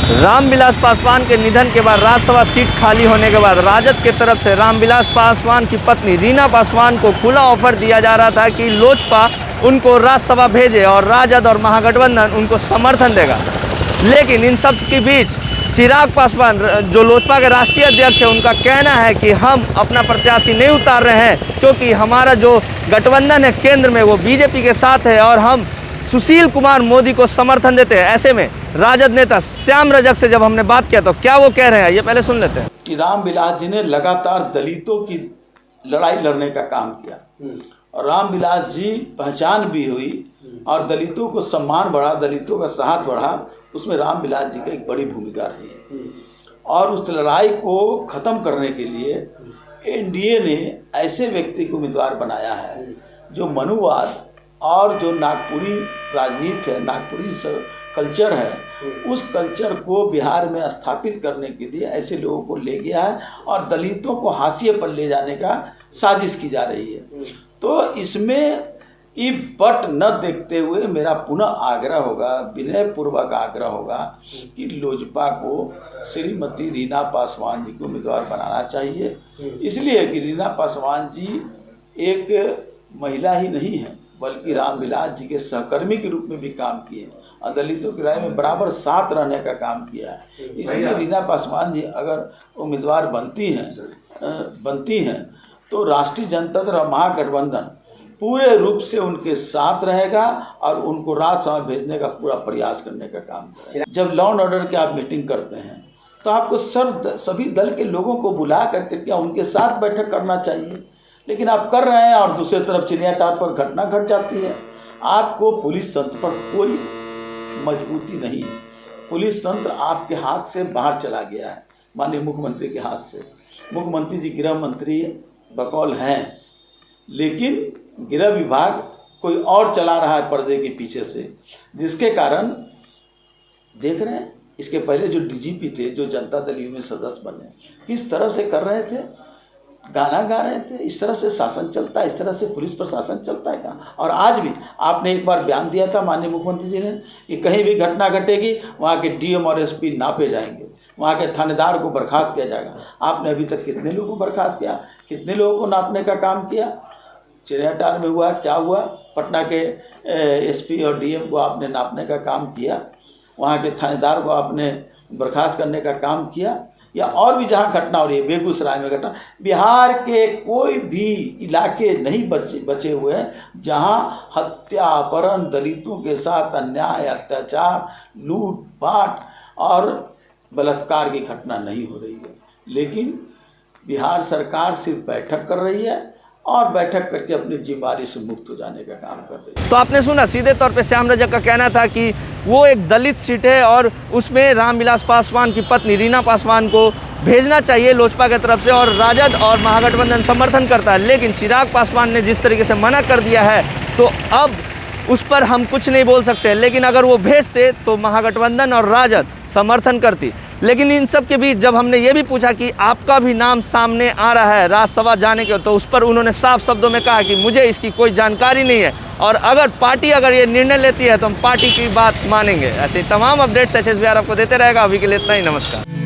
रामविलास पासवान के निधन के बाद राज्यसभा सीट खाली होने के बाद राजद के तरफ से रामविलास पासवान की पत्नी रीना पासवान को खुला ऑफर दिया जा रहा था कि लोजपा उनको राज्यसभा भेजे और राजद और महागठबंधन उनको समर्थन देगा। लेकिन इन सब के बीच चिराग पासवान जो लोजपा के राष्ट्रीय अध्यक्ष है, उनका कहना है कि हम अपना प्रत्याशी नहीं उतार रहे हैं क्योंकि हमारा जो गठबंधन है केंद्र में वो बीजेपी के साथ है और हम सुशील कुमार मोदी को समर्थन देते हैं। ऐसे में राजद नेता श्याम रजक से जब हमने बात किया तो क्या वो कह रहे हैं, ये पहले सुन लेते हैं। कि रामविलास जी ने लगातार दलितों की लड़ाई लड़ने का काम किया और रामविलास जी पहचान भी हुई और दलितों को सम्मान बढ़ा, दलितों का साथ बढ़ा, उसमें रामविलास जी की एक बड़ी भूमिका रही है। और उस लड़ाई को ख़त्म करने के लिए एनडीए ने ऐसे व्यक्ति को उम्मीदवार बनाया है जो मनुवाद और जो नागपुरी राजनीति है, नागपुरी कल्चर है, उस कल्चर को बिहार में स्थापित करने के लिए ऐसे लोगों को ले गया है और दलितों को हाशिए पर ले जाने का साजिश की जा रही है। तो इसमें बट न देखते हुए मेरा पुनः आग्रह होगा, विनयपूर्वक आग्रह होगा कि लोजपा को श्रीमती रीना पासवान जी को उम्मीदवार बनाना चाहिए। इसलिए कि रीना पासवान जी एक महिला ही नहीं है बल्कि रामविलास जी के सहकर्मी के रूप में भी काम किए और दलितों की राय में बराबर साथ रहने का काम किया है। इसलिए रीना पासवान जी अगर उम्मीदवार बनती हैं तो राष्ट्रीय जनता दल और महागठबंधन पूरे रूप से उनके साथ रहेगा और उनको राज्यसभा भेजने का पूरा प्रयास करने का काम करेगा। जब लॉ एंड ऑर्डर की आप मीटिंग करते हैं तो आपको सभी दल के लोगों को बुला करके क्या उनके साथ बैठक करना चाहिए, लेकिन आप कर रहे हैं और दूसरी तरफ चिड़ियाटाप पर घटना घट जाती है। आपको पुलिस तंत्र पर कोई मजबूती नहीं है, पुलिस तंत्र आपके हाथ से बाहर चला गया है, माननीय मुख्यमंत्री के हाथ से। मुख्यमंत्री जी गृह मंत्री बकौल हैं, लेकिन गृह विभाग कोई और चला रहा है पर्दे के पीछे से, जिसके कारण देख रहे हैं इसके पहले जो डीजीपी थे, जो जनता दल यू में सदस्य बने, किस तरह से कर रहे थे, गाना गा रहे थे। इस तरह से शासन चलता है, इस तरह से पुलिस प्रशासन चलता है कहाँ। और आज भी आपने एक बार बयान दिया था माननीय मुख्यमंत्री जी ने कि कहीं भी घटना घटेगी वहाँ के डीएम और एसपी नापे जाएंगे, वहाँ के थानेदार को बर्खास्त किया जाएगा। आपने अभी तक कितने लोगों को बर्खास्त किया, कितने लोगों को नापने का काम किया? चिड़ियाटाप में हुआ क्या हुआ, पटना के एसपी और डीएम को आपने नापने का काम किया, वहाँ के थानेदार को आपने बर्खास्त करने का काम किया, या और भी जहाँ घटना हो रही है, बेगूसराय में घटना, बिहार के कोई भी इलाके नहीं बचे हुए हैं जहाँ हत्या, अपहरण, दलितों के साथ अन्याय, अत्याचार, लूटपाट और बलात्कार की घटना नहीं हो रही है। लेकिन बिहार सरकार सिर्फ बैठक कर रही है और बैठक करके अपनी जिम्मेदारी से मुक्त हो जाने का काम कर रही है। तो आपने सुना, सीधे तौर पे श्याम रजक का कहना था कि वो एक दलित सीट है और उसमें रामविलास पासवान की पत्नी रीना पासवान को भेजना चाहिए लोजपा की तरफ से और राजद और महागठबंधन समर्थन करता है। लेकिन चिराग पासवान ने जिस तरीके से मना कर दिया है तो अब उस पर हम कुछ नहीं बोल सकते। लेकिन अगर वो भेजते तो महागठबंधन और राजद समर्थन करती। लेकिन इन सब के बीच जब हमने ये भी पूछा कि आपका भी नाम सामने आ रहा है राज्यसभा जाने के, तो उस पर उन्होंने साफ शब्दों में कहा कि मुझे इसकी कोई जानकारी नहीं है और अगर पार्टी ये निर्णय लेती है तो हम पार्टी की बात मानेंगे। ऐसे तमाम अपडेट्स SSBR आपको देते रहेगा। अभी के लिए इतना ही, नमस्कार।